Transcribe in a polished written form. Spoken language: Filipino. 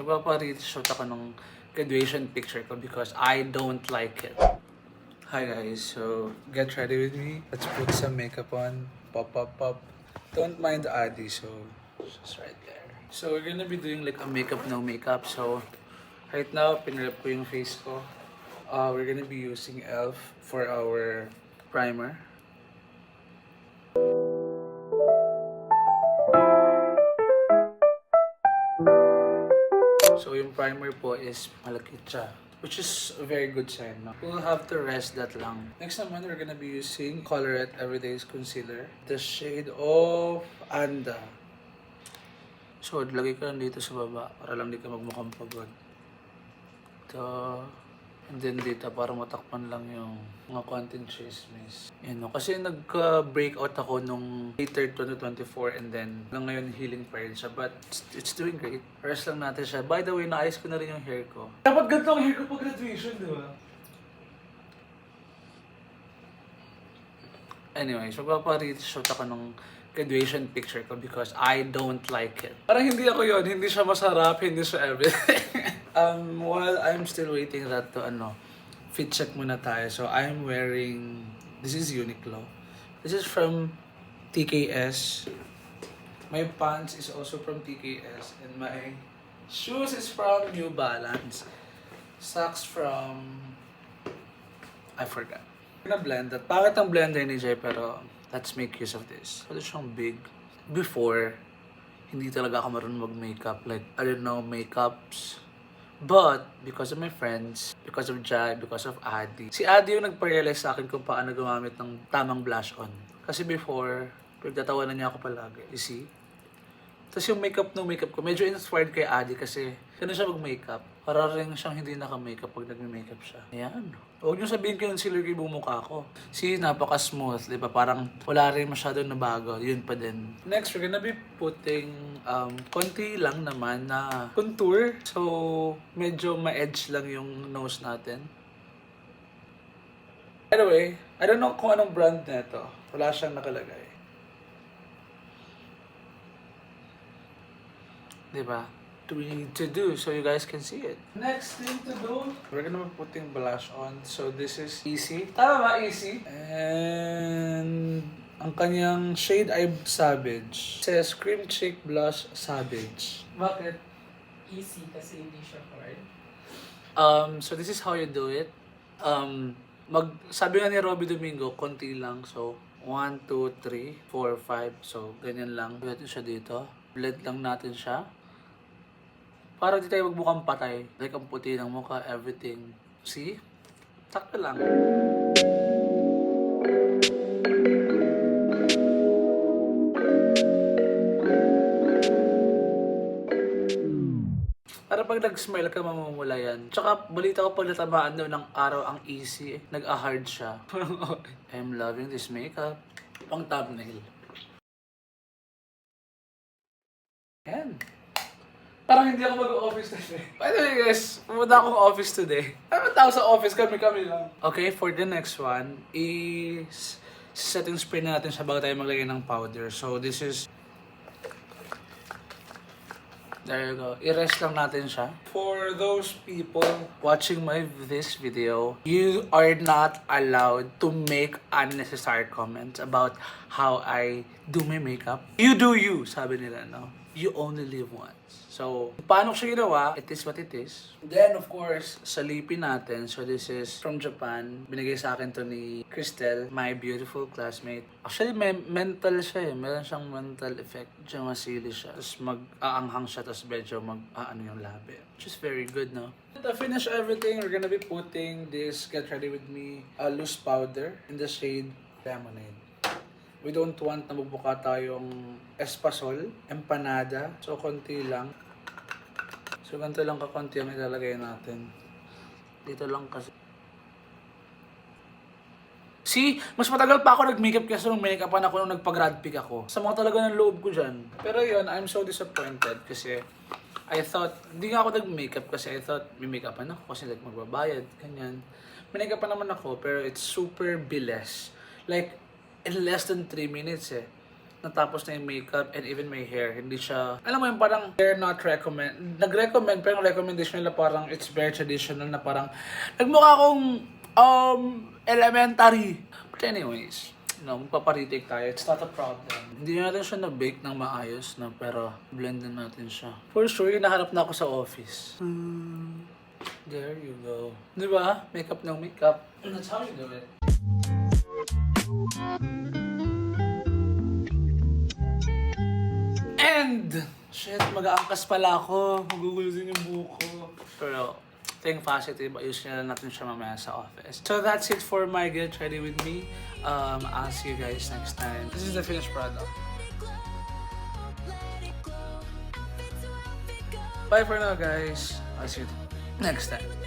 Magpapa-reshoot ako ng graduation picture ko because I don't like it. Hi guys, so get ready with me. Let's put some makeup on. Pop, pop, pop. Don't mind Adi, so just right there. So we're gonna be doing like a makeup, no makeup. So right now, pinrep ko yung face ko. We're gonna be using e.l.f. for our primer. So yung primer po is malakit siya, which is a very good sign. No? We'll have to rest that lang. Next naman, we're gonna be using Colorette Everyday's Concealer. The shade of Anda. So, lagay ko lang dito sa baba para lang di ka magmukhang pagod. Ito. And then dito para matakpan lang yung mga konting chismis. Yan, no? Kasi nagka-breakout ako nung later 2024 and then hanggang ngayon healing pa rin siya. But it's doing great. Rest lang natin siya. By the way, naayos ko na rin yung hair ko. Dapat ganito ang hair ko pag graduation, di ba? Anyways, magpapa-reshoot ako ng graduation picture ko because I don't like it. Parang hindi ako yon, hindi siya masarap, hindi siya everything. While I'm still waiting that to fit check muna tayo. So I'm wearing, this is Uniqlo. This is from TKS. My pants is also from TKS and my shoes is from New Balance. Socks from, I forgot. I'm gonna blend that. Bakit ang blender ni Jay pero let's make use of this. Ito siyang big. Before, hindi talaga ako marunong mag-makeup. Like, I don't know, makeups. But, because of my friends, because of Jai, because of Adi. Si Adi yung nagpa-realize sa akin kung paano gumamit ng tamang blush on. Kasi before, pagtatawanan niya ako palagi. You see? Tapos yung makeup no makeup ko, medyo inspired kay Adi kasi ganun siya mag-makeup. Para rin siyang hindi naka-makeup pag nag-makeup siya. Ayan. Huwag niyo sabihin concealer ko yung mukha ko. See, napaka-smooth, di ba? Parang wala rin masyado na bago. Yun pa din. Next, we're gonna be putting konti lang naman na contour. So, medyo ma-edge lang yung nose natin. By the way, I don't know kung anong brand nito. Wala siyang nakalagay. Diba? What do we need to do so you guys can see it? Next thing to do, we're gonna be putting blush on. So this is Easy. Tama ba, Easy? And ang kanyang shade ay Savage. It says Cream Cheek Blush Savage. Bakit? Easy kasi hindi siya hard. So this is how you do it. Sabi nga ni Robby Domingo, konti lang. So 1, 2, 3, 4, 5. So ganyan lang. Pwede siya dito. Blend lang natin siya. Para di tayo magmukhang patay. Like ang puti ng mukha, everything. See? Sakto lang. Para pag nag-smile ka, mamumula yan. Tsaka balita ko pag natamaan daw ng araw ang Easy, nag-a-hard siya. I'm loving this makeup. Pang thumbnail. Yan. Parang hindi ako mag-office today. By the way guys, pumunta akong office today. Ano tao sa office? Kami lang. Okay, for the next one is setting spray na natin siya bago tayo maglagay ng powder. So this is, there you go. I-rest lang natin siya. For those people watching this video, you are not allowed to make unnecessary comments about how I do my makeup. You do you, sabi nila, no? You only live once. So, paano ko siya ginawa? It is what it is. Then, of course, sa lipi natin. So, this is from Japan. Binigay sa akin to ni Cristel, my beautiful classmate. Actually, may mental siya eh. Meron siyang mental effect. Diyan masili siya. Tapos mag-aanghang siya. Tapos medyo mag-aano yung labi. Which is very good, no? To finish everything, we're gonna be putting this Get Ready With Me loose powder in the shade Lemonade. We don't want na magbuka tayong espasol, empanada. So, konti lang. So, ganito lang kakonti ang ilalagay natin. Dito lang kasi. See? Mas matagal pa ako nag-makeup kasi nung make-upan ako nung nagpa-grad pick ako. Sama talaga ng loob ko dyan. Pero yun, I'm so disappointed kasi I thought, hindi nga ako nag-makeup kasi I thought may make-upan ako kasi like magbabayad, ganyan. May make-upan naman ako pero it's super bilis. Like, in less than 3 minutes eh. natapos na yung makeup and even my hair. Hindi siya, alam mo yung parang they're not recommend. Nag-recommend, pero yung recommendation nila parang it's very traditional na parang nagmukha akong elementary. But anyways, magpaparetake tayo. It's not a problem. Hindi natin siya na-bake ng maayos, no? Pero blend na natin siya. For sure, nahanap na ako sa office. There you go. Di ba? Makeup ng makeup. That's how you do it. And, shit, mag-aangkas pala ako. Magugulusin yung buko. Pero, think positive. Ayusin na natin siya mamaya sa office. So that's it for my Get Ready With Me. I'll see you guys next time. This is the finished product. Bye for now, guys. I'll see you next time.